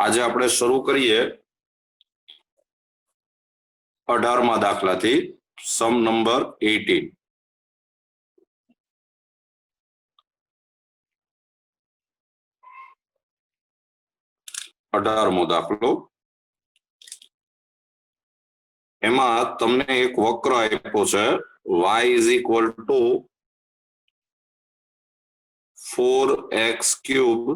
આજે આપણે શરૂ કરીએ 18મા દાખલાથી સમ નંબર 18। 18મો દાખલો, એમાં તમને એક વક્ર આપ્યો છે y is equal to 4x cube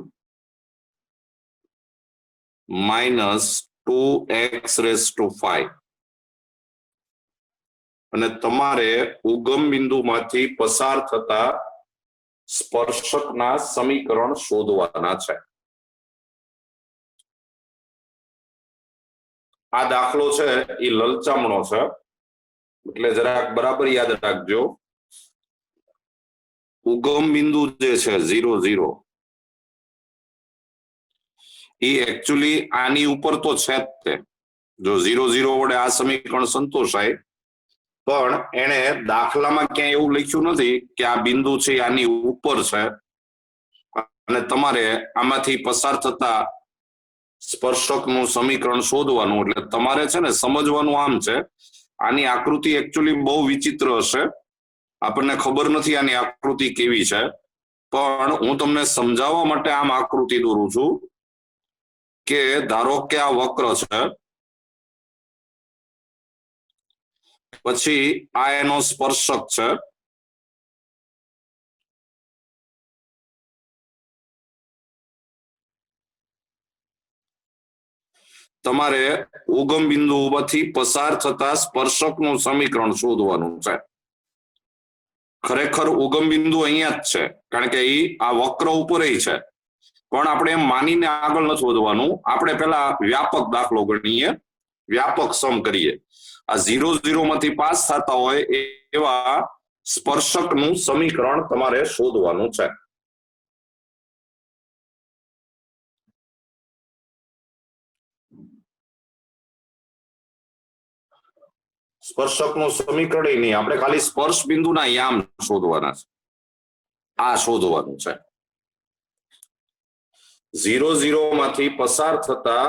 minus 2x raised to 5 અને તમારે ઉગમ બિંદુમાંથી પસાર થતા સ્પર્શકના સમીકરણ શોધવાના છે। આ દાખલો છે એ લલચામણો છે, એટલે જરાક બરાબર યાદ રાખજો। ઉગમ બિંદુ જે છે 0 0 એ એકચ્યુઅલી આની ઉપર તો છે જ તે। જો 0 0 વડે આ સમીકરણ સંતોષાય, પણ એને દાખલામાં ક્યાંય એવું લખ્યું નથી કે આ બિંદુ છે આની ઉપર છે અને તમારે આમાંથી પસાર થતા સ્પર્શકનું સમીકરણ શોધવાનું। એટલે તમારે છે ને સમજવાનું આમ છે, આની આકૃતિ એકચ્યુઅલી બહુ વિચિત્ર હશે, આપણને ખબર નથી આની આકૃતિ કેવી છે, પણ હું તમને સમજાવવા માટે આમ આકૃતિ દોરું છું કે ધારો કે આ વક્ર છે, પછી આ એનો સ્પર્શક છે, તમારે ઉગમ બિંદુમાંથી પસાર થતા સ્પર્શકનું સમીકરણ શોધવાનું છે। ખરેખર ઉગમ બિંદુ અહીંયા જ છે, કારણ કે આ વક્ર ઉપર છે, પણ આપણે એમ માનીને આગળ નથી વધવાનું। આપણે પેલા વ્યાપક દાખલો ગણીએ, વ્યાપક સમ કરીએ। આ 0 0 માંથી પાસ થતા હોય એવા સ્પર્શકનું સમીકરણ તમારે શોધવાનું છે। સ્પર્શકનું સમીકરણ નહીં, આપણે ખાલી સ્પર્શ બિંદુના યામ શોધવાના છે, આ શોધવાનું છે। 0 0 માંથી પસાર થતા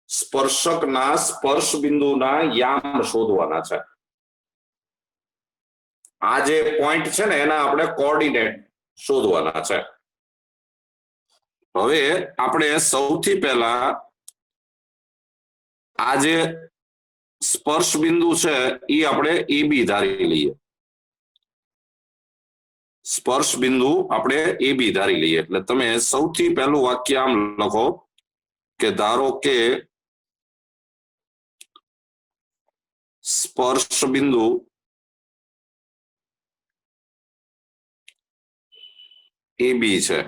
સ્પર્શકના સ્પર્શ બિંદુના યામ શોધવાના છે। આ જે પોઈન્ટ છે ને એના આપણે કોઓર્ડિનેટ શોધવાના છે। હવે આપણે સૌથી પહેલા આ જે સ્પર્શ બિંદુ છે એ આપણે AB ધારી લઈએ। સ્પર્શ બિંદુ આપણે AB ધારી લઈએ। એટલે તમે સૌથી પહેલું વાક્ય આમ લખો કે ધારો કે સ્પર્શ બિંદુ AB છે।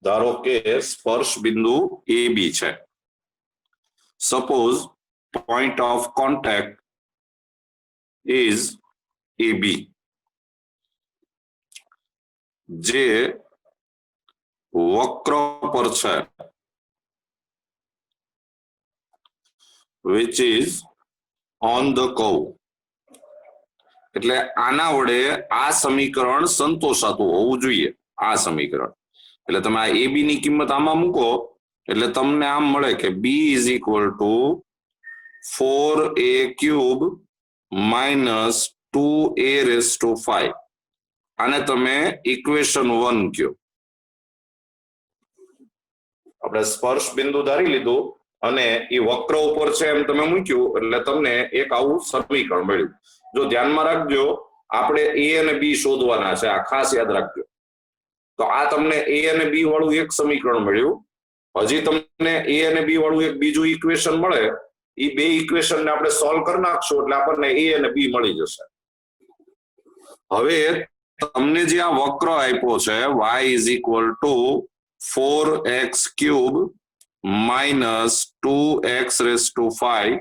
ધારો કે સ્પર્શ બિંદુ AB છે। Suppose point of contact is AB, જે વક્ર પર છે, which is on the curve। એટલે આના વડે આ સમીકરણ સંતોષાતું હોવું જોઈએ, આ સમીકરણ। એટલે તમે આ AB ની કિંમત આમાં મૂકો એટલે તમને આમ મળે કે B is equal to 4a cube minus 2a raised to 5। આને તમે ઇક્વેશન 1 કયો। આપણે સ્પર્શ બિંદુ ધારી લીધું અને એ વક્ર ઉપર છે એમ તમે મૂક્યું એટલે તમને એક આવું સમીકરણ મળ્યું। જો ધ્યાનમાં રાખજો, આપણે A અને B શોધવાના છે, આ ખાસ યાદ રાખજો। તો આ તમને A અને B વાળું એક સમીકરણ મળ્યું, હજી તમને A અને B વાળું એક બીજું ઇક્વેશન મળે, એ બે ઇક્વેશન ને આપણે સોલ્વ કરી નાખશું એટલે આપણને A અને B મળી જશે। હવે તમને જે આ વક્ર આપ્યો છે y is equal to 4x cube minus 2x raised to 5,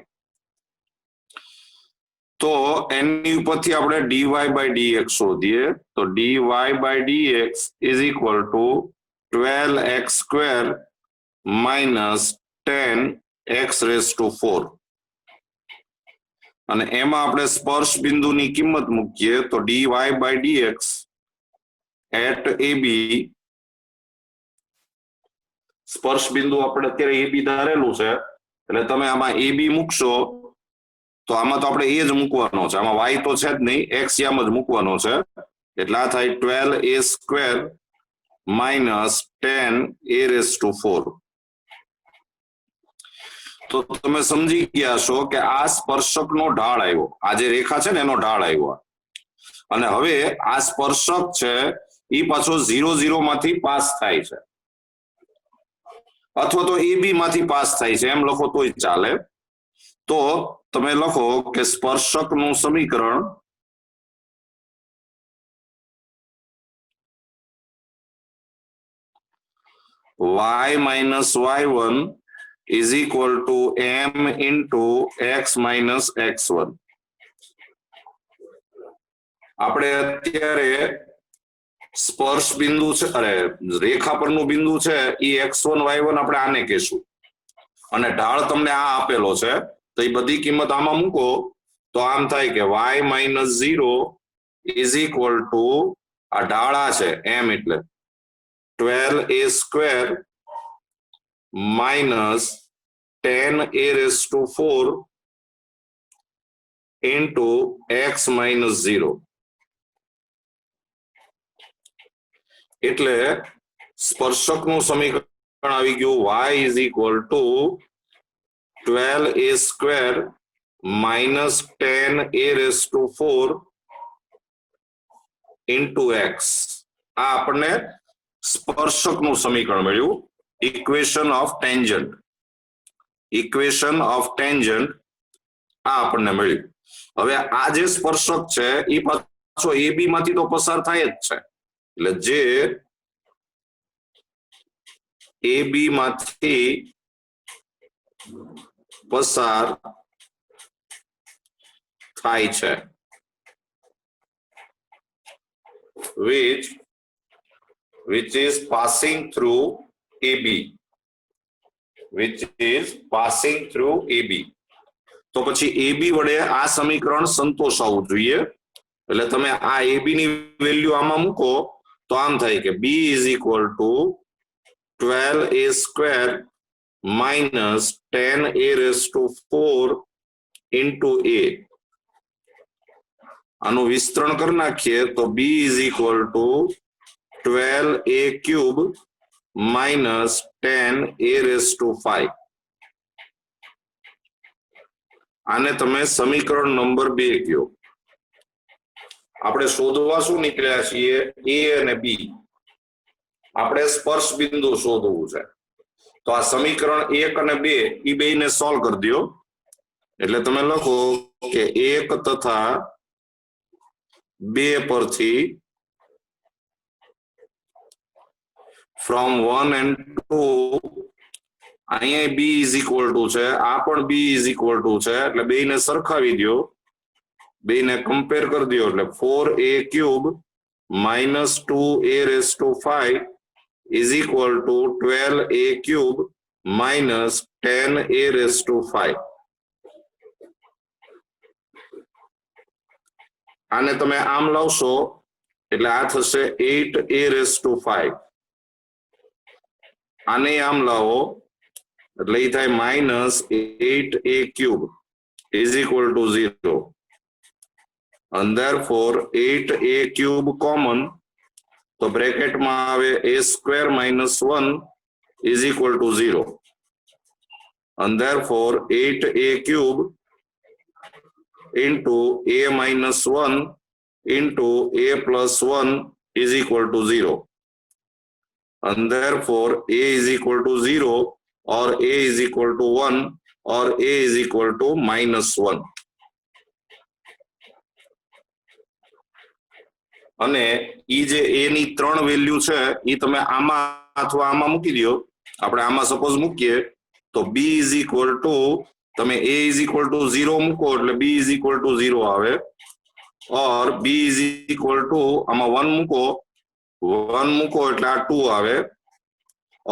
તો એની ઉપરથી આપણે dy by dx શોધીએ। તો dy by dx is equal to 12x square minus 10x raised to 4। અને એમાં આપણે સ્પર્શ બિંદુની કિંમત મૂકીએ, તો dy by dx at AB સ્પર્શ બિંદુ આપણે અત્યારે એ બી ધારેલું છે એટલે તમે આમાં એ બી મૂકશો તો આમાં તો આપણે એ જ મૂકવાનો છે, આમાં વાય તો છે જ નહીં, એક્સ આમ જ મૂકવાનો છે એટલે આ થાય 12a² માઇનસ 10a⁴. તો તમે સમજી ગયા છો કે આ સ્પર્શકનો ઢાળ આવ્યો, આ જે રેખા છે ને એનો ઢાળ આવ્યો, અને હવે આ સ્પર્શક છે એ પાછો 0 0 માંથી પાસ થાય છે અથવા તો એ બી માંથી પાસ થાય છે એમ લખો તોય ચાલે. તો તમે લખો કે સ્પર્શકનું સમીકરણ y minus y1 is equal to m into x minus x1. આપણે અત્યારે સ્પર્શ બિંદુ છે, અરે રેખા પરનું બિંદુ છે એ x1 y1 આપણે આને કહેશું, અને ઢાળ તમને આ આપેલો છે તો એ બધી કિંમત આમાં મૂકો તો આમ થાય કે y minus 0 is equal to આ ઢાળ આ છે m એટલે 12a² minus 10a⁴ into x minus 0. એટલે સ્પર્શકનું સમીકરણ આવી ગયું y is equal to 12a² minus 10a⁴ into x. આ આપણને સ્પર્શકનું સમીકરણ મળ્યું, equation of tangent. Equation of tangent આ આપણને મળ્યું. હવે આ જે સ્પર્શક છે એ પાછો એ બી માંથી તો પસાર થાય જ છે, એટલે જે એ બી માંથી પસાર થાય છે which is passing through AB, which is passing through AB. તો પછી AB વડે આ સમીકરણ સંતોષાવવું જોઈએ, એટલે તમે આ AB ની વેલ્યુ આમાં મૂકો તો આમ થાય કે B is equal to 12a² minus 10a⁴ into A. આનું વિસ્તરણ કરી નાખીએ તો B is equal to 12a³ minus 10a⁵. આને તમે સમીકરણ નંબર 2 કયો. આપણે શોધવા શું નીકળ્યા છીએ, A અને B. આપણે સ્પર્શ બિંદુ શોધવું છે, તો આ સમીકરણ 1 અને 2 એ બેને સોલ્વ કરી દો. એટલે તમે લખો કે 1 તથા 2 પરથી from 1 and 2 અહીંયા b is equal to છે, આ પણ b is equal to છે, એટલે બેને સરખાવી દો, બેને કમ્પેર કરી દો એટલે 4a³ minus 2a⁵ is equal to 12a³ minus 10a⁵. આને તમે આમ લાવશો એટલે આ થશે 8a⁵. આને આમ લાવો એટલે એ થાય minus 8a³ is equal to 0, and therefore 8a³ common, તો બ્રેકેટમાં આવે a² minus 1 is equal to 0, and therefore 8a³ into a minus 1 into a plus 1 is equal to 0, and therefore a is equal to 0 or a is equal to 1 or a is equal to minus 1. અને ઈ જે a ની 3 value છે ઈ તમે આમાં અથવા આમાં મૂકી દો. આપણે આમાં સપોઝ મૂકીએ તો b is equal to, તમે a is equal to 0 મૂકો એટલે b is equal to 0 આવે, or b is equal to આમાં 1 મૂકો, 1 મૂકો એટલે આ 2 આવે,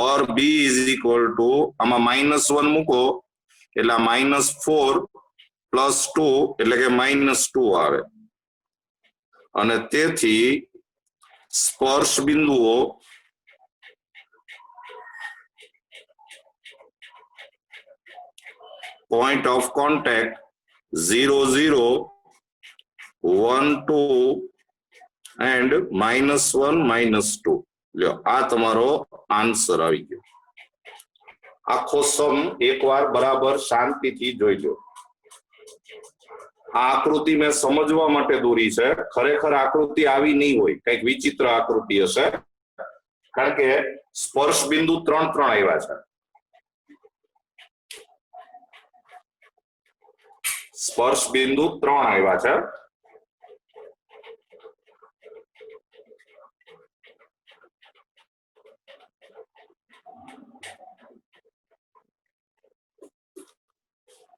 or b is equal to આમાં -1 મૂકો એટલે આ -4 plus 2 એટલે કે -2 આવે. અને તેથી સ્પર્શ બિંદુઓ point of contact 0 0 1 2 and -1 -2. લ્યો આ તમારો આન્સર આવી ગયો. આખો સમ એકવાર બરાબર શાંતિથી જોઈજો. આ આકૃતિ મેં સમજવા માટે દોરી છે, ખરેખર આકૃતિ આવી નહીં હોય, કઈક વિચિત્ર આકૃતિ હશે, કારણ કે સ્પર્શ બિંદુ 3 3 આવ્યા છે. સ્પર્શ બિંદુ 3 આવ્યા છે.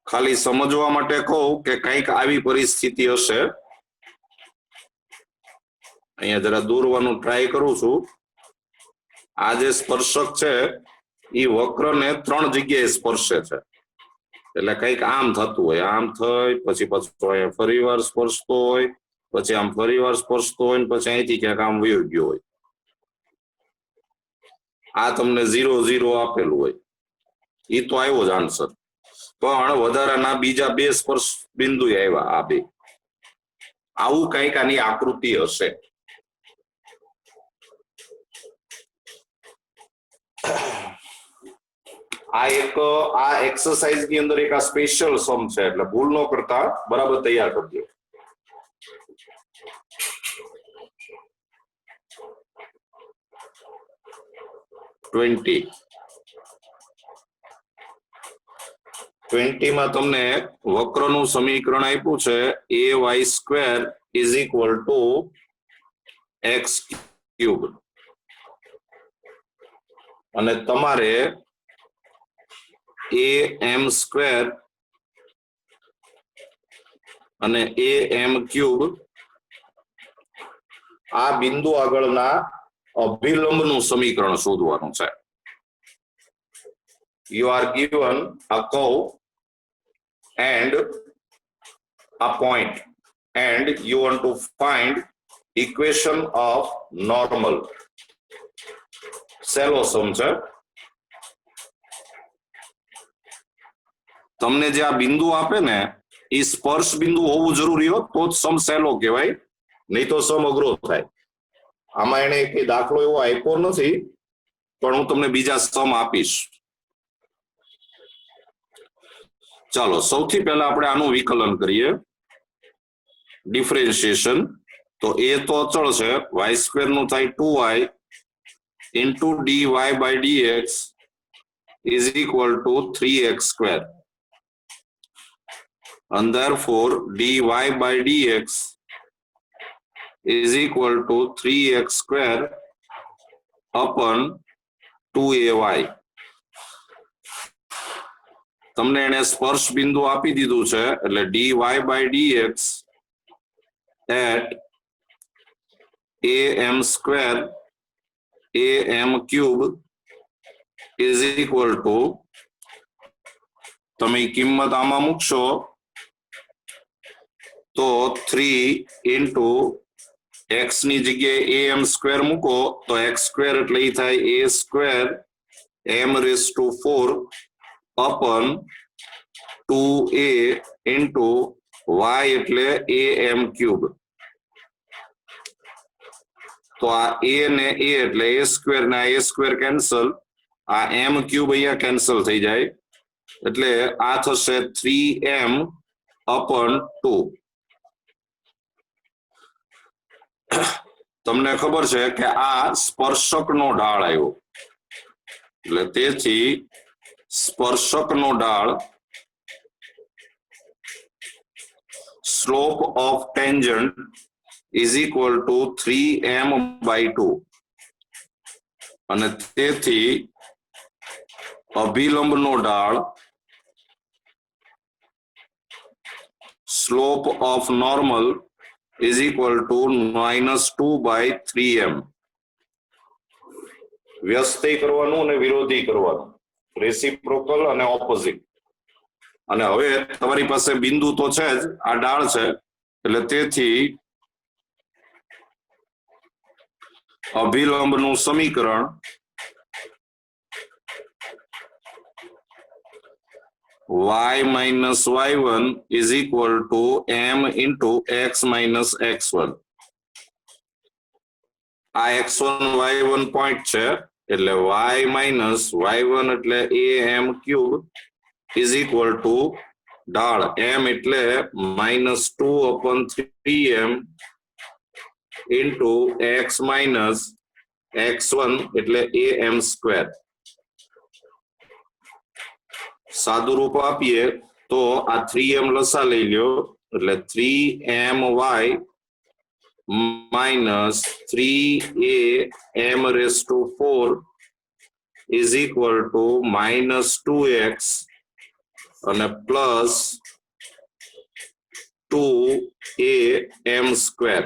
ખાલી સમજવા માટે કહું કે કંઈક આવી પરિસ્થિતિ હશે. અહીંયા જરા દોરવાનું ટ્રાય કરું છું. આ જે સ્પર્શક છે એ વક્રને 3 જગ્યાએ સ્પર્શે છે. એટલે કંઈક આમ થતું હોય, આમ થઈ પછી પાછું ફરીવાર સ્પર્શતો હોય, પછી આમ ફરીવાર સ્પર્શતો હોય, પછી અહીંથી ક્યાંક આમ વયો ગયો હોય. આ તમને 0 0 આપેલું હોય, એ તો આવ્યો જ આન્સર. પણ વધારાના બીજા 2 સ્પર્શ બિંદુ આવ્યા, આ 2. આવું કંઈક આની આકૃતિ હશે. આ એક્સરસાઇઝ ની અંદર એક આ સ્પેશિયલ સમ છે, એટલે ભૂલ ન કરતા બરાબર તૈયાર કરજો. માં તમને વક્રનું સમીકરણ આપ્યું છે ay² = x³ અને તમારે am² અને am³ આ બિંદુ આગળના અભિલંબનું સમીકરણ શોધવાનું છે. You are given a curve and a point and you want to find equation of normal. સહેલો સમ છે. તમને જે આ બિંદુ આપે ને એ સ્પર્શ બિંદુ હોવું જરૂરી હોય તો જ સમ સહેલો કહેવાય, નહીં તો સમ અઘરો થાય. આમાં એને એક દાખલો એવો આપ્યો નથી, પણ હું તમને બીજા સમ આપીશ. ચાલો સૌથી પહેલા આપણે આનું વિકલન કરીએ, ડિફરન્શિએશન. તો એ તો અચળ છે, y² નું થાય 2y into dy/dx is equal to 3x². And therefore dy/dx is equal to 3x² upon 2ay. તમને એને સ્પર્શ બિંદુ આપી દીધું છે, એટલે dy/dx at am² am³ is equal to, તમે કિંમત આમાં મૂકશો તો 3 into x ની જગ્યાએ am² મૂકો તો x² એટલે એ થાય a² m⁴ upon 2a into y એટલે am³. તો આ a ને a એટલે a² ને a² કેન્સલ, આ m³ અહીંયા કેન્સલ થઈ જાય, એટલે આ થશે 3m upon 2. તમને ખબર છે કે આ સ્પર્શકનો ઢાળ આવ્યો, એટલે તેથી સ્પર્શકનો ઢાળ slope of tangent is equal to 3m/2 અને તેથી અભિલંબનો ઢાળ slope of normal is equal to -2/3m. વ્યસ્તય કરવાનું અને વિરોધી કરવાનું, રેસિપ્રોકલ અને ઓપોઝિટ. અને હવે તમારી પાસે બિંદુ તો છે જ, આ ઢાળ છે, એટલે તેથી અભિલંબનું સમીકરણ y minus y1 is equal to m into x minus x1. આ x1 y1 પોઈન્ટ છે એટલે y minus y1 એટલે am cube is equal to ઢાળ m એટલે -2/3m into x minus x1 એટલે am સ્ક્વેર. સાદું રૂપ આપીએ તો આ 3m લસા લઈ લ્યો એટલે 3my minus 3am raised to 4 is equal to -2x અને પ્લસ 2am સ્ક્વેર.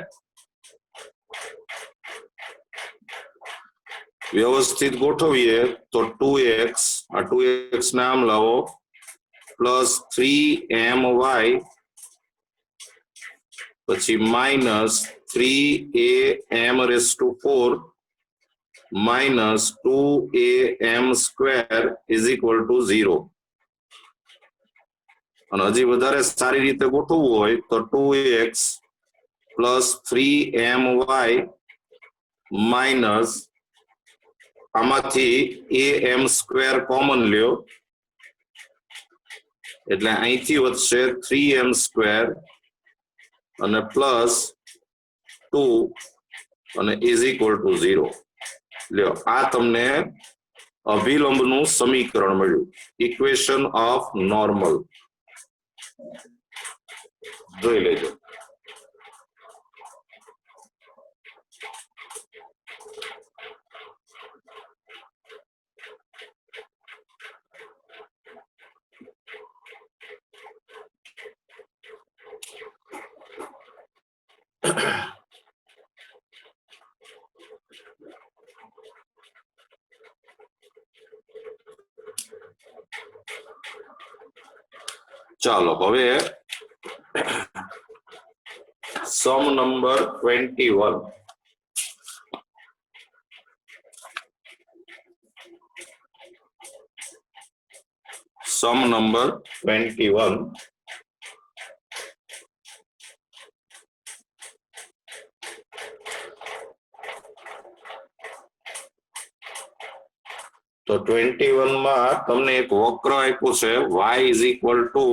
વ્યવસ્થિત ગોઠવીએ તો 2x આ 2x ને આમ લાવો પ્લસ 3my પછી minus 3am raised to 4 minus 2am square is equal to 0. અને હજી વધારે સારી રીતે ગોઠવવું હોય તો 2x plus 3my minus આમાંથી am સ્ક્વેર કોમન લ્યો એટલે અહીંથી વધશે 3m સ્ક્વેર અને પ્લસ 2 અને ઇઝ ઇક્વલ ટુ 0. લ્યો આ તમને અભિલંબનું સમીકરણ મળ્યું, ઇક્વેશન ઓફ નોર્મલ. જોઈ લેજો. ચાલો હવે સમ નંબર 21. સમ નંબર 21. તો 21 માં તમને એક વક્ર આપ્યું છે y is equal to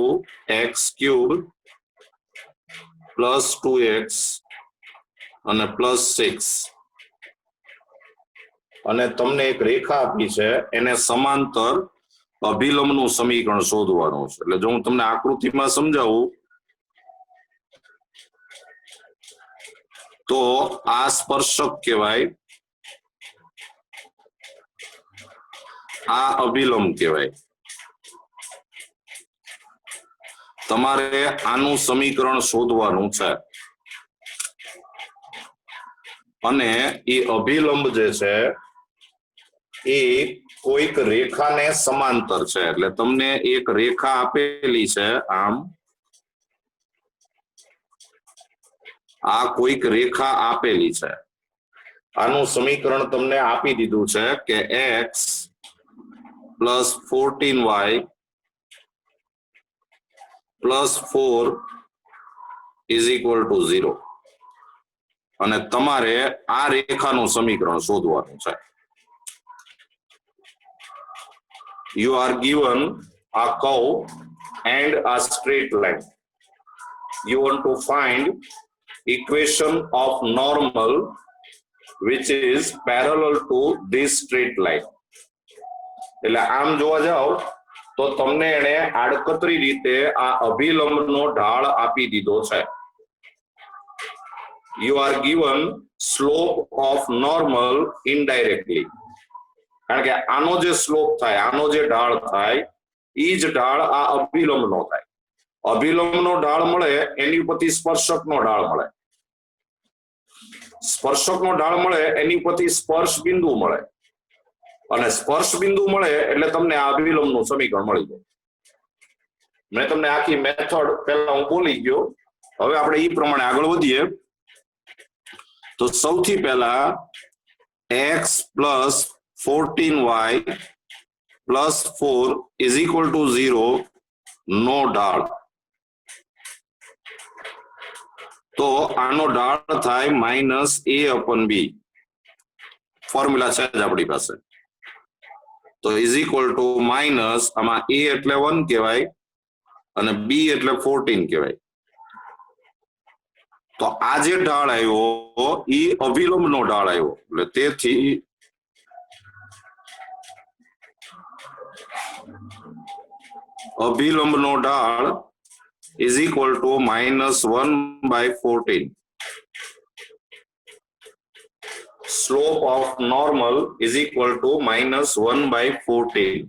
x cube plus 2x અને plus 6 અને તમને એક રેખા આપી છે એને સમાંતર અભિલંબનું સમીકરણ શોધવાનું છે. એટલે જો હું તમને આકૃતિમાં સમજાવું તો આ સ્પર્શક કહેવાય, આ અભિલંબ કહેવાય. તમારે આનું સમીકરણ શોધવાનું છે અને એ અભિલંબ જે છે એ કોઈક રેખાને સમાંતર છે. એટલે તમને એક રેખા આપેલી છે આમ, આ કોઈક રેખા આપેલી છે. આનું સમીકરણ તમને આપી દીધું છે કે x plus 14y plus 4 is equal to 0. અને તમારે આ રેખાનું સમીકરણ શોધવાનું છે. You are given a curve and a straight line. You want to find equation of normal which is parallel to this straight line. એટલે આમ જોવા જાવ તો તમને એને આડકતરી રીતે આ અભિલંબનો ઢાળ આપી દીધો છે. You are given slope of normal indirectly. કારણ કે આનો જે સ્લોપ થાય, આનો જે ઢાળ થાય એ જ ઢાળ આ અભિલંબનો થાય. અભિલંબનો ઢાળ મળે એની ઉપરથી સ્પર્શકનો ઢાળ મળે, સ્પર્શકનો ઢાળ મળે એની ઉપરથી સ્પર્શ બિંદુ મળે અને સ્પર્શ બિંદુ મળે એટલે તમને આ અભિલંબનું સમીકરણ મળી જાય. મેં તમને આખી મેથડ પહેલા હું બોલી ગયો, હવે આપણે એ પ્રમાણે આગળ વધીએ. તો સૌથી પહેલા x plus 14y plus 4 is equal to 0 નો ઢાળ, તો આનો ઢાળ થાય -a/b. ફોર્મ્યુલા છે જ આપણી પાસે. તો ઇઝ ઇક્વલ ટુ માઇનસ, આમાં a એટલે 1 કહેવાય અને b એટલે 14 કહેવાય. તો આ જે ઢાળ આવ્યો એ અવિલંબનો ઢાળ આવ્યો, એટલે તેથી અભિલંબનો ઢાળ is equal to -1/14. Slope of normal is equal to -1/14.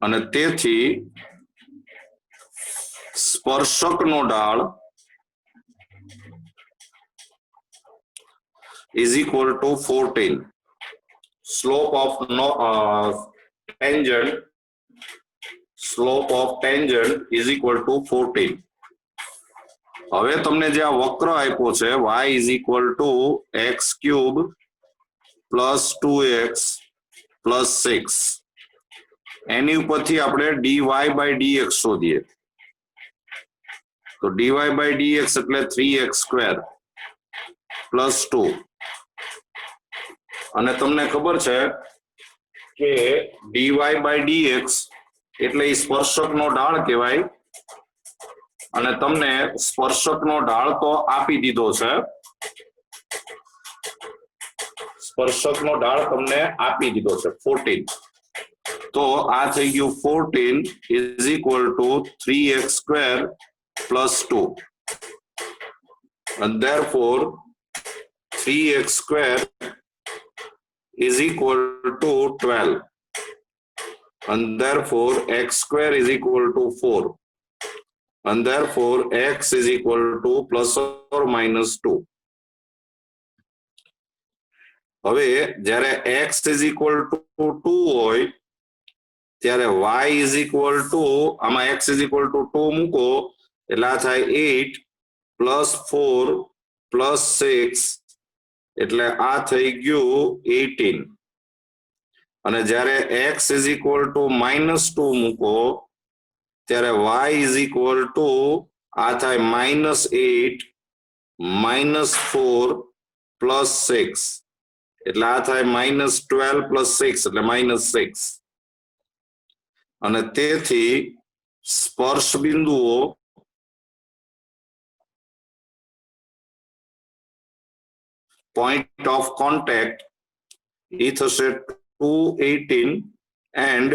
અને તેથી સ્પર્શકનો ઢાળ is equal to 14. Slope of tangent is equal to 14. હવે તમને જે આ વક્ર આપ્યો છે y is equal to x³ + 2x + 6, એની ઉપરથી આપણે dy/dx શોધીએ. તો dy/dx એટલે 3x² + 2. અને તમને ખબર છે કે dy/dx એટલે એ સ્પર્શકનો ઢાળ કહેવાય, અને તમને સ્પર્શકનો ઢાળ તો આપી દીધો છે. સ્પર્શકનો ઢાળ તમને આપી દીધો છે 14. તો આ થઈ ગયું 14 is equal to 3x² + 2, and therefore 3x² is equal to 12, and therefore x² is equal to 4, and therefore x is equal to ±2. હવે જ્યારે x is equal to 2 હોય ત્યારે y is equal to, આમાં x is equal to 2 મૂકો એટલે આ થાય 8 + 4 + 6, એટલે આ થઈ ગયું 18. અને જ્યારે x is equal to -2 મૂકો ત્યારે y is equal to આ થાય -8 -4 + 6, એટલે આ થાય -12 + 6 એટલે -6. અને તેથી સ્પર્શ બિંદુઓ point of contact એ થશે 218 and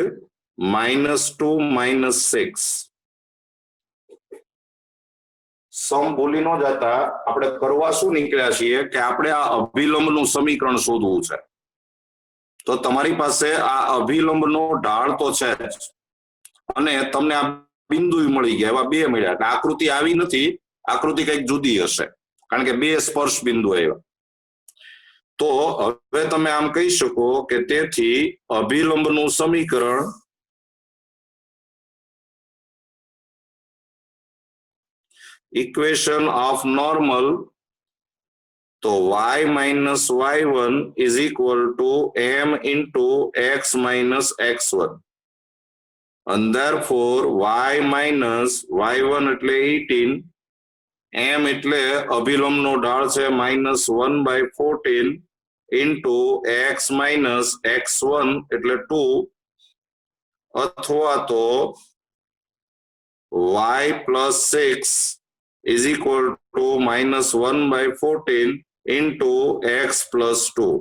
-2 -6. સમ ભૂલી ન જતા આપણે કરવા શું નીકળ્યા છીએ કે આપણે આ અભિલંબનું સમીકરણ શોધવું છે. તો તમારી પાસે આ અભિલંબનો ઢાળ તો છે જ, અને તમને આ બિંદુ મળી ગયા, એવા બે મળ્યા. એટલે આકૃતિ આવી નથી, આકૃતિ કંઈક જુદી હશે, કારણ કે બે સ્પર્શ બિંદુ આવ્યા. તો હવે તમે આમ કહી શકો કે તેથી અભિલંબનું સમીકરણ equation of normal, તો y - y1 is equal to m into x - x1, and therefore y - y1 એટલે 18, m એટલે અભિલંબનો ઢાળ છે -1/14 into x - x1 એટલે 2, અથવા તો y + 6 is equal to -1/14 into x + 2.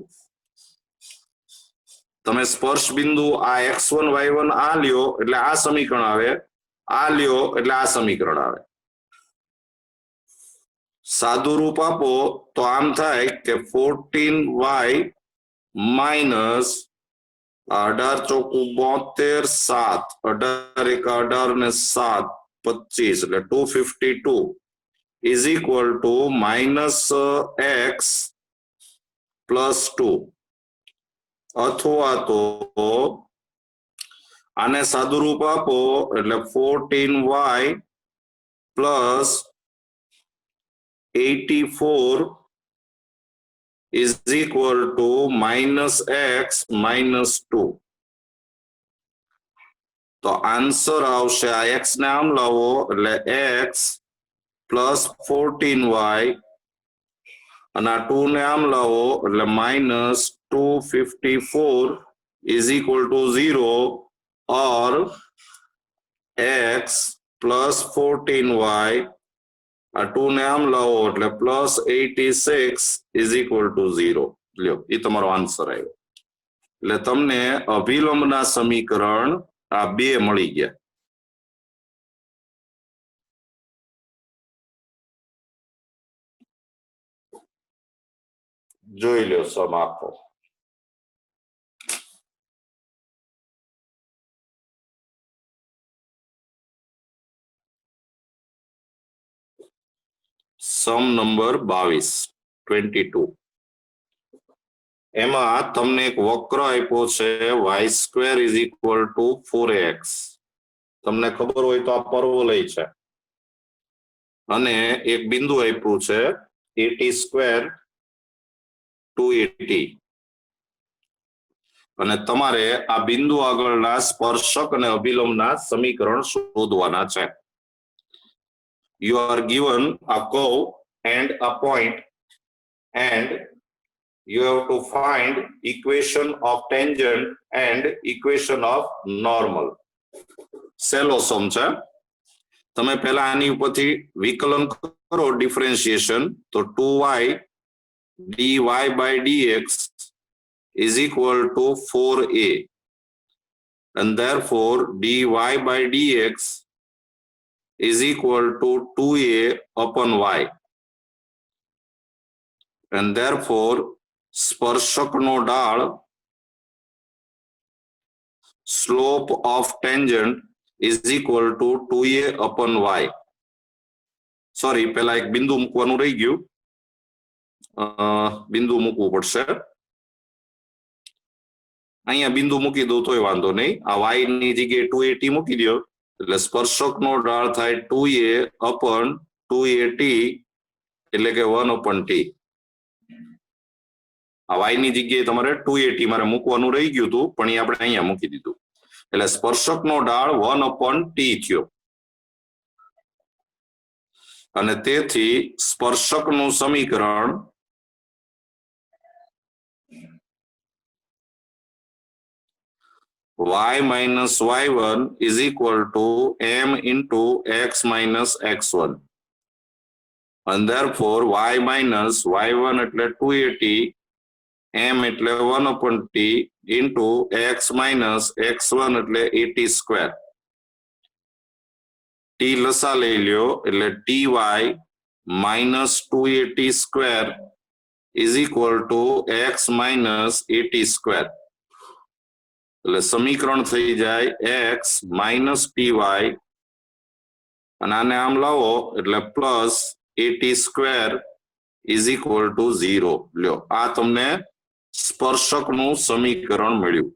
તમે સ્પર્શ બિંદુ આ x1 y1 આ લ્યો એટલે આ સમીકરણ આવે, આ લ્યો એટલે આ સમીકરણ આવે. સાદું રૂપ આપો તો આમ થાય કે 14y - 18 ચોકુ 72, 7 18 × 18 ને 7 25 એટલે 252 is equal to -x + 2, અથવા તો આને સાદું રૂપ આપો એટલે 14y + 84 is equal to -x - 2. તો આન્સર આવશે આ x ને આમ લાવો એટલે x પ્લસ 14y અને આ 2 ને આમ લાવો એટલે minus 254 is equal to 0 or x plus 14y આ 2 ને આમ લાવો એટલે પ્લસ 86 ઇઝ ઇક્વલ ટુ 0. લ્યો એ તમારો આન્સર આવ્યો. એટલે તમને અભિલંબના સમીકરણ આ બે મળી ગયા. જોઈ લો સમ આખો. સમ નંબર 22 એમાં તમને એક વક્ર આપ્યો છે y² is equal to 4x. તમને ખબર હોય તો આ પરવલય છે અને એક બિંદુ આપ્યું છે at² 280 અને તમારે આ બિંદુ આગળના સ્પર્શક અને અભિલંબના સમીકરણ શોધવાના છે. You are given a curve and a point and you have to find equation of tangent and equation of normal. સહેલો સમ છે. તમે પહેલા આની ઉપરથી વિકલન કરો ડિફરન્શિએશન તો 2y dy by dx is equal to 4a and therefore dy by dx is equal to 2a upon y and therefore સ્પર્શકનો ઢાળ slope of tangent is equal to 2a upon y. Sorry પહેલા એક બિંદુ મૂકવાનું રહી ગયું, બિંદુ મૂકવું પડશે. અહીંયા બિંદુ મૂકી દો તોય વાંધો નહીં. આ y ની જગ્યાએ 280 મૂકી દો એટલે સ્પર્શકનો ઢાળ થાય 2a upon 2at એટલે કે 1 upon t. આ y ની જગ્યાએ તમારે 280 મારે મૂકવાનું રહી ગયું હતું પણ એ આપણે અહીંયા મૂકી દીધું એટલે સ્પર્શકનો ઢાળ 1 upon t થયો અને તેથી સ્પર્શકનું સમીકરણ y minus y1 is equal to m into x minus x1 and therefore y minus y1 એટલે 280 m એટલે 1 upon t into x minus x1 એટલે 80 square. t લસા લઈ લ્યો એટલે ty minus 280 square is equal to x minus 80 square. એટલે સમીકરણ થઈ જાય x minus ty અને આને આમ લાવો એટલે plus 80 square is equal to 0. લ્યો આ તમને સ્પર્શકનું સમીકરણ મળ્યું.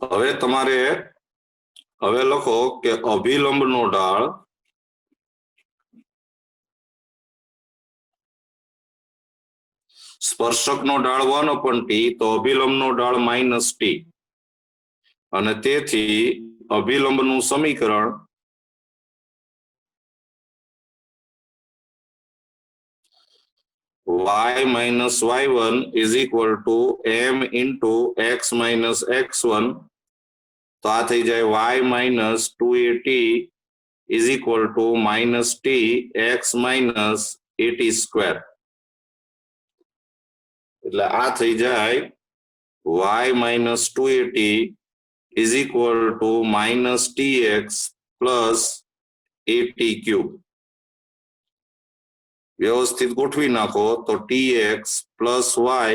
હવે તમારે હવે લખો કે અભિલંબનો ઢાળ સ્પર્શકનો ઢાળ 1 upon t તો અભિલંબનો ઢાળ માઇનસ t અને તેથી અભિલંબનું સમીકરણ y minus y1 is equal to m into x minus x1 તો આ થઈ જાય y minus 280 is equal to minus t x minus 80 square. એટલે આ થઈ જાય y minus 280 is equal to minus tx plus 80 cube. વ્યવસ્થિત ગોઠવી નાખો તો tx plus y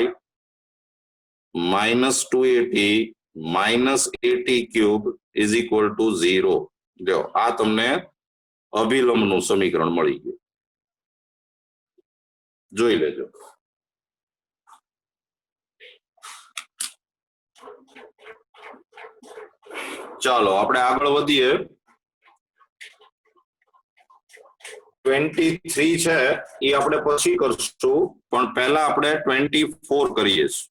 minus 280 minus 80 cube is equal to 0. જો આ તમને અભિલંબનું સમીકરણ મળી ગયું. જોઈ લેજો. ચાલો આપણે આગળ વધીએ. 23 છે એ આપણે પછી કરશું, પણ પહેલા આપણે 24 કરીએ છીએ.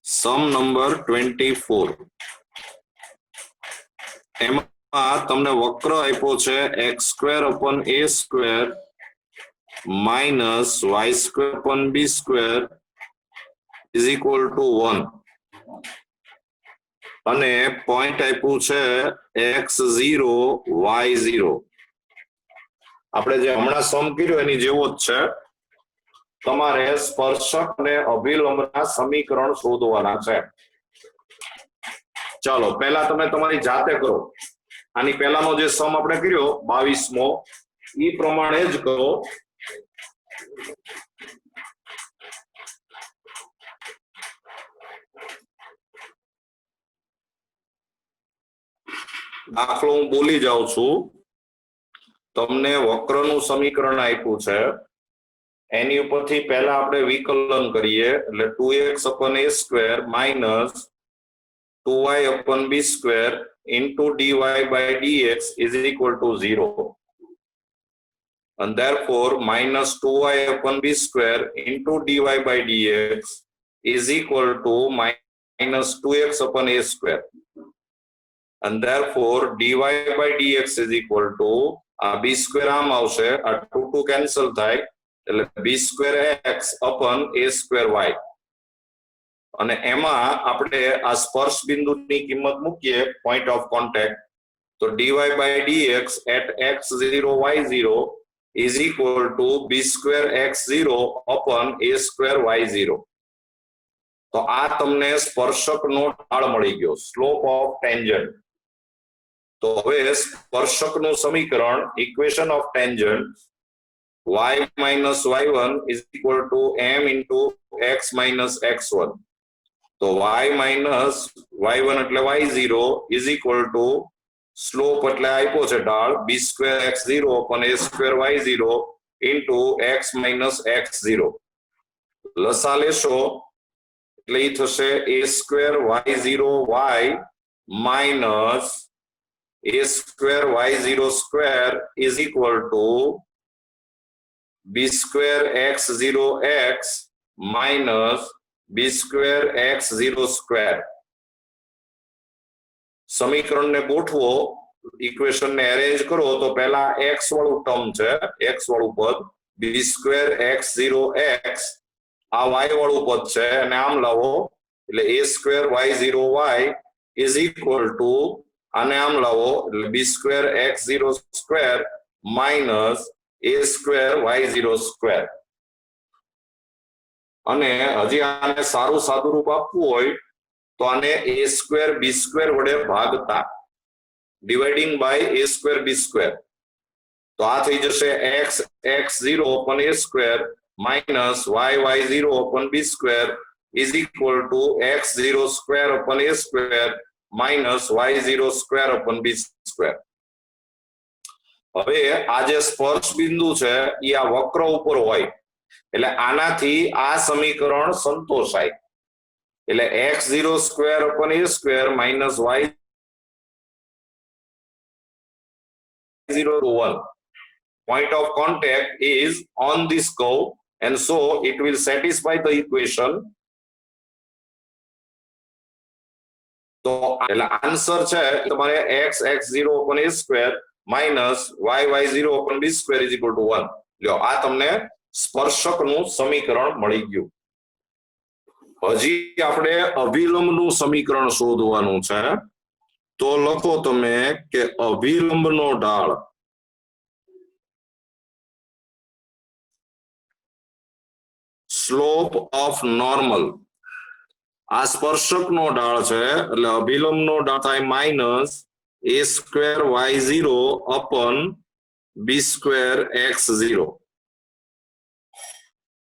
સમ નંબર 24. એમાં તમને વક્ર આપ્યો છે x² / a² - y² / b² = 1 અને પોઈન્ટ આપ્યું છે x0 y0. આપણે જે હમણાં સમ કર્યું એની જેવો જ છે. તમારે સ્પર્શક અને અભિલંબના સમીકરણ શોધવાના છે. ચાલો પહેલા તમે તમારી જાતે કરો. આની પહેલાનો જે સમ આપણે કર્યો 22મો એ પ્રમાણે જ કરો. દાખલો હું બોલી જાઉં છું. તમને વક્રનું સમીકરણ આપ્યું છે, એની ઉપરથી પહેલા આપણે વિકલન કરીએ એટલે 2x/a² - 2y/b² into dy/dx is equal to 0, and therefore minus 2y/b² into dy/dx is equal to minus 2x/a², and therefore dy/dx is equal to b² આમ આવશે, આ 2 કેન્સલ થાય એટલે b²x/a²y. અને એમાં આપણે આ સ્પર્શ બિંદુની કિંમત મૂકીએ પોઈન્ટ ઓફ કોન્ટેક્ટ, તો dy/dx at x0 y0 is equal to b²x0/a²y0. તો આ તમને સ્પર્શકનો ઢાળ મળી ગયો, સ્લોપ ઓફ ટેન્જન્ટ. તો હવે સ્પર્શકનું સમીકરણ, equation of tangent, y - y1 is equal to m into x - x1. તો y - y1 એટલે y0 is equal to slope એટલે આપ્યો છે ઢાળ b²x0/a²y0 into x - x0. લસા લેશો એટલે એ થશે a²y0y minus a²y0² is equal to b²x0x minus b²x0². સમીકરણને ગોઠવો, ઇક્વેશનને એરેન્જ કરો. તો પહેલા x વાળું ટર્મ છે, x વાળું પદ b²x0x, આ y વાળું પદ છે અને આમ લાવો એટલે a²y0y is equal to આને આમ લાવો એટલે b²x0² minus a²y0². અને હજી આને સારું સાદું રૂપ આપવું હોય તો આને a² b² વડે ભાગતા, ડિવાઇડિંગ બાય a² b². તો આ થઈ જશે x0/a² minus y0/b² is equal to x0² minus y0²/b². હવે આ જે સ્પર્શ બિંદુ છે એ આ વક્ર ઉપર હોય એટલે આનાથી આ સમીકરણ સંતોષાય. એટલે x0²/a² minus y0/1. Point of contact is on this curve and so it will satisfy the equation. તો એટલે આન્સર છે તમારે x0/a² minus y0/b² is equal to 1. લ્યો આ તમને સ્પર્શકનું સમીકરણ મળી ગયું. હજી આપણે અભિલંબનું સમીકરણ શોધવાનું છે. તો લખો તમે કે અભિલંબનો ઢાળ સ્લોપ ઓફ નોર્મલ, આ સ્પર્શકનો ઢાળ છે એટલે અભિલંબનો ઢાળ થાય માઇનસ a²y0/b²x0.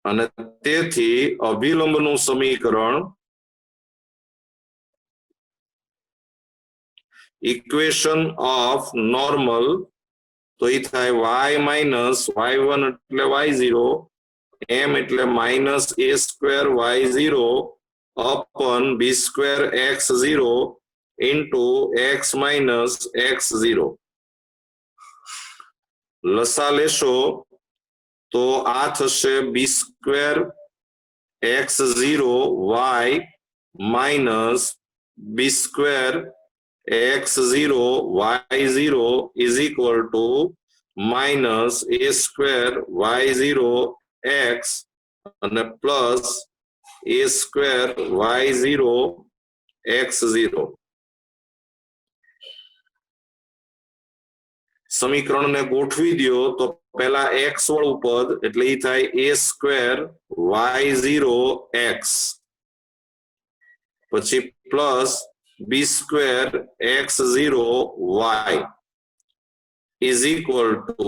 અને તેથી અભિલંબનું સમીકરણ, ઇક્વેશન ઓફ નોર્મલ, તો એ થાય y - y1 એટલે y0, m એટલે minus a²y0/b²x0 into x - x0. લસા લેશો તો આ થશે b² x0 y minus b² x0 y0 is equal to minus a² y0 x અને પ્લસ a² y0 x0. સમીકરણને ગોઠવી દો તો પહેલા x વાળું પદ એટલે એ થાય a² y0 x પછી plus b² x0 y is equal to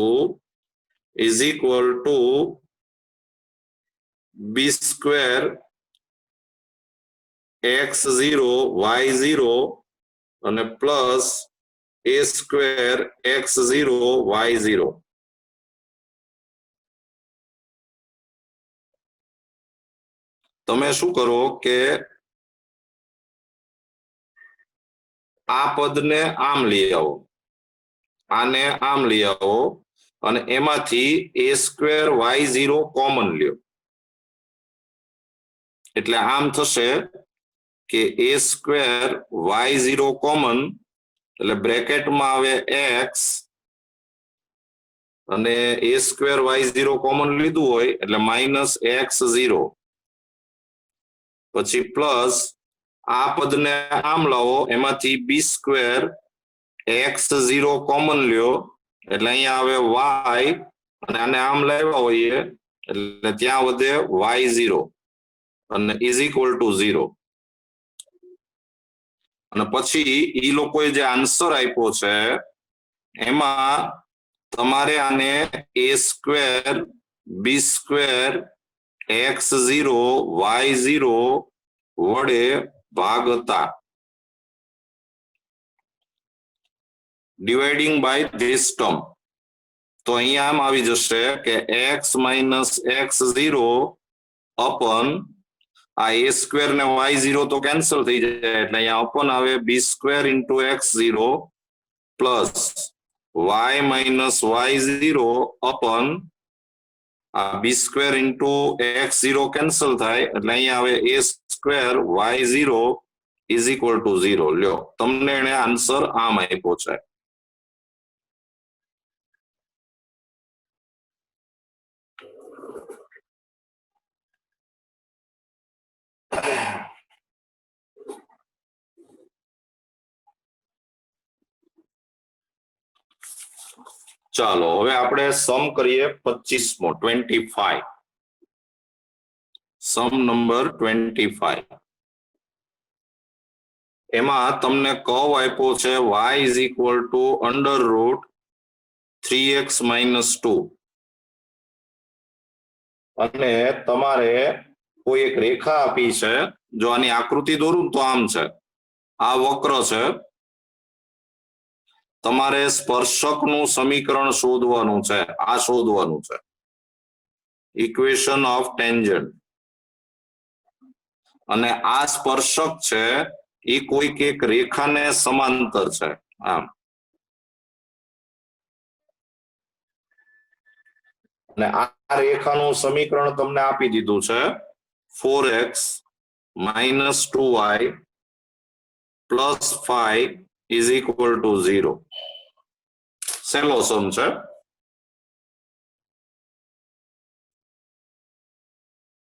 b² x0 y0 અને પ્લસ a² x0 y0. તમે શું કરો કે આ પદને આમ લઈ આવો, આને આમ લઈ આવો અને એમાંથી a² y0 કોમન લ્યો એટલે આમ થશે કે a² y0 કોમન એટલે બ્રેકેટમાં આવે x અને a² y0 કોમન લીધું હોય એટલે માઇનસ x0 પછી પ્લસ આ પદને આમ લાવો એમાંથી b² x0 કોમન લ્યો એટલે અહીંયા આવે y અને આને આમ લાવ્યા હોઈએ એટલે ત્યાં વધે y0 અને ઇઝ ઇક્વલ ટુ 0. અને પછી ઈ લોકોએ જે આન્સર આપ્યો છે એમાં તમારે આને a² b² x0 y0 વડે ભાગતા ડિવાઇડિંગ બાય ધીસ ટર્મ તો અહીંયા આમ આવી જશે કે x માઇનસ x0 અપન આ a² ને y0 તો કેન્સલ થઈ જાય એટલે અહીંયા અપન આવે b² into x0 plus y minus y0 અપન આ b² ઇન્ટુ x0 કેન્સલ થાય એટલે અહીંયા આવે a² y0 is equal to 0. લ્યો તમને એને આન્સર આમ આપ્યો છે. ચાલો હવે આપણે સમ કરીએ 25મો 25. સમ નંબર 25. એમાં તમને કર્વ આપ્યો છે y is equal to √3x minus 2 અને તમારે કોઈ એક રેખા આપી છે. જો આની આકૃતિ દોરું તો આમ છે, આ વક્ર છે. તમારે સ્પર્શકનું સમીકરણ શોધવાનું છે, આ શોધવાનું છે ઇક્વેશન ઓફ ટેન્જન્ટ. અને આ સ્પર્શક છે એ કોઈક એક રેખાને સમાંતર છે આમ. અને આ રેખાનું સમીકરણ તમને આપી દીધું છે 4x minus 2y plus 5 is equal to 0. સહેલો સમ છે.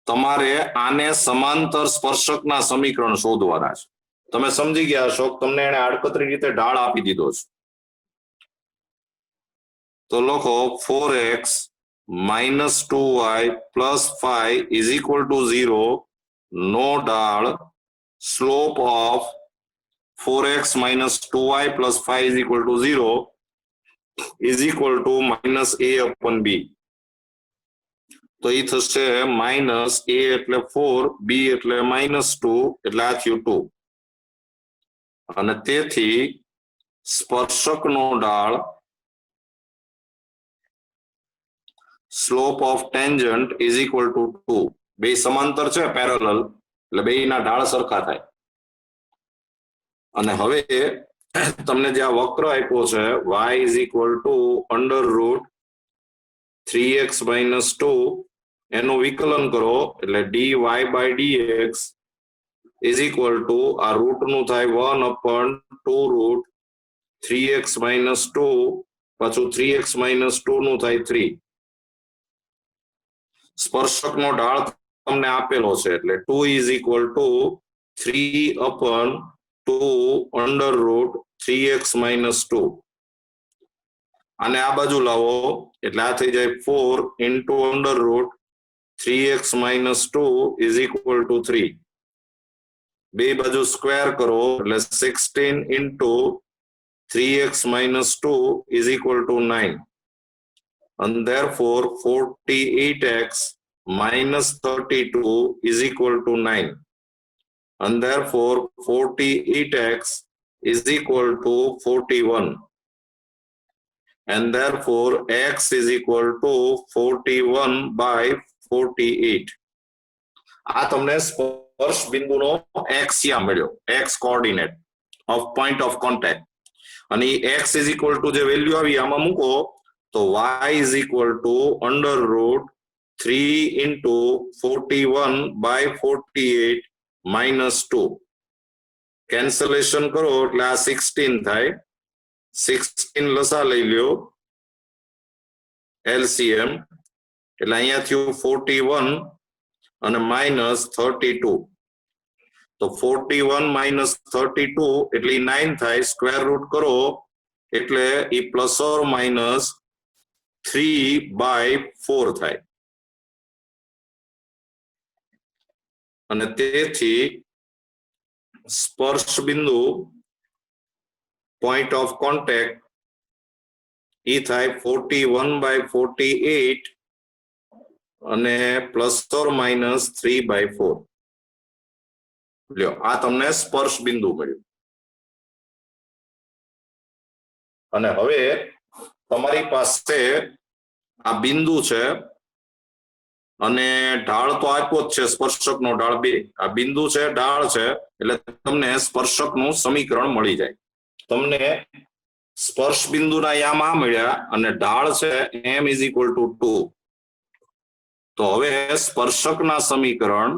તમારે આને સમાંતર સ્પર્શકના સમીકરણ શોધવાના છે. તમે સમજી ગયા છો, તમને એને આડકતરી રીતે ઢાળ આપી દીધો છે. તો લખો 4x minus 2y plus 5 is equal to 0. નો ઢાળ slope of 4x minus 2y plus 5 is equal to 0 is equal to minus a upon b. તો એ થશે માઇનસ a એટલે 4, b એટલે -2 એટલે આ થયું 2. અને તેથી સ્પર્શકનો ઢાળ slope of tangent is equal to 2. બે સમાંતર છે પેરેલલ એટલે બેયના ઢાળ સરખા થાય. અને હવે તમને જે આ વક્ર આપ્યો છે y is equal to 3x - 2 એનું વિકલન કરો એટલે dy by dx is equal to આ રૂટ નું થાય 1/2 રૂટ 3x - 2 પાછું 3x - 2 નું થાય 3. સ્પર્શકનો ઢાળ તમને આપેલો છે એટલે 2 is equal to 3/2 under route 3x - 2. આને આ બાજુ લાવો એટલે આ થઈ જાય 4 into under route 3x - 2 is equal to 3. બે બાજુ સ્ક્વેર કરો એટલે 16 into 3x - 2 is equal to 9. And therefore 48x minus 32 is equal to 9. And therefore 48x is equal to 41. And therefore x is equal to 41 by 48. આ તમને સ્પર્શ બિંદુનો x યા મળ્યો, x coordinate of point of contact. અને x is equal to જે value આવી આમાં મૂકો તો y is equal to under root 3 into 41 by 48 minus 2. Cancellation કરો એટલે આ 16 થાય. 16 લસા લઈ લ્યો LCM એટલે અહીંયા થયું 41 અને માઇનસ 32. તો 41 minus 32 એટલે 9 થાય. સ્ક્વેર રૂટ કરો એટલે એ પ્લસ ઓર માઇનસ 3/4 થાય. અને તેથી સ્પર્શ બિંદુ point of contact એ થાય 41/48 અને પ્લસ ઓર માઇનસ 3/4. લ્યો આ તમને સ્પર્શ બિંદુ મળ્યું. અને હવે તમારી પાસે આ બિંદુ છે અને ઢાળ તો આપ્યો જ છે, સ્પર્શકનો ઢાળ 2. આ બિંદુ છે, ઢાળ છે, એટલે તમને સ્પર્શકનું સમીકરણ મળી જાય. તમને સ્પર્શ બિંદુના યામ આ મળ્યા અને ઢાળ છે m is equal to 2. તો હવે સ્પર્શકના સમીકરણ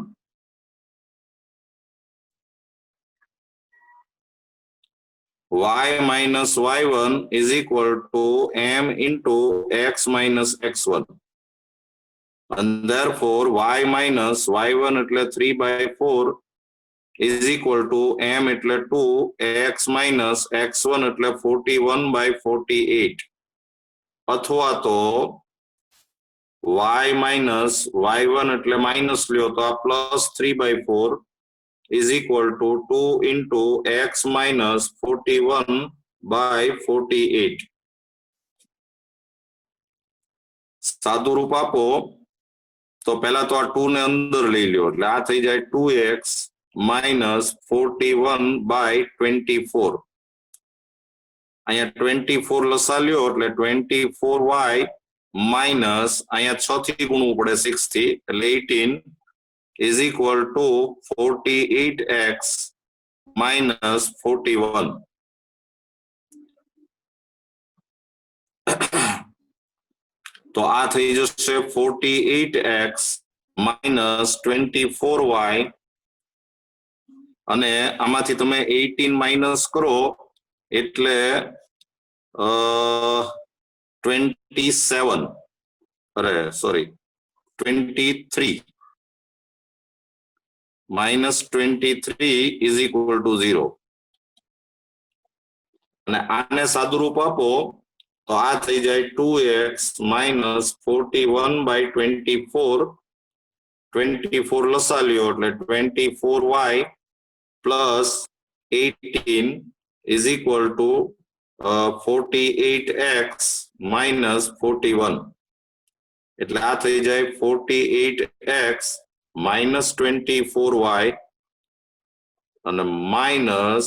y minus y1 is equal to m into x minus x1. And therefore y minus y1 એટલે 3/4 is equal to m એટલે 2, x minus x1 એટલે 41/48. અથવા તો y minus y1 એટલે માઇનસ લ્યો તો આ plus 3/4 is equal to 2 into x minus 41/48. સાદું રૂપ આપો તો પહેલા તો આ 2 ને અંદર લઈ લ્યો એટલે આ થઈ જાય 2x minus 41/24. અહીંયા 24 લસા લ્યો એટલે 24y minus અહીંયા 6 થી ગુણવું પડે 6 થી એટલે 18 is equal to 48x minus 41. તો આ થઈ જશે 48x minus 24y અને આમાંથી તમે 18 માઇનસ કરો એટલે 23 minus 23 is equal to 0. અને આને સાદુરૂપ આપો તો આ થઈ જાય 2x minus 41/24. 24 લસા લ્યો એટલે 24y plus 18 is equal to 48x minus 41. એટલે આ થઈ જાય 48x minus 24y અને માઇનસ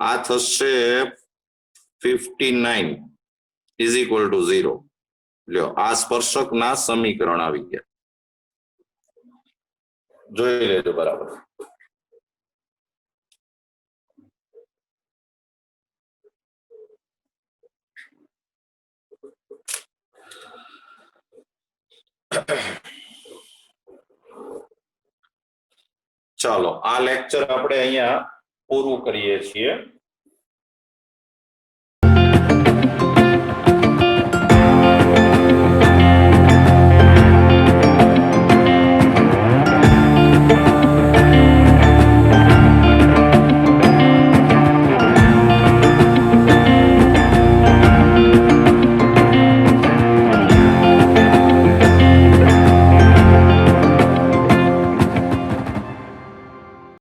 આ થશે 59 is equal to 0. લ્યો આ સ્પર્શકના સમીકરણ આવી ગયા. જોઈ લેજો બરાબર. ચાલો આ લેક્ચર આપણે અહીંયા પૂરું કરીએ છીએ.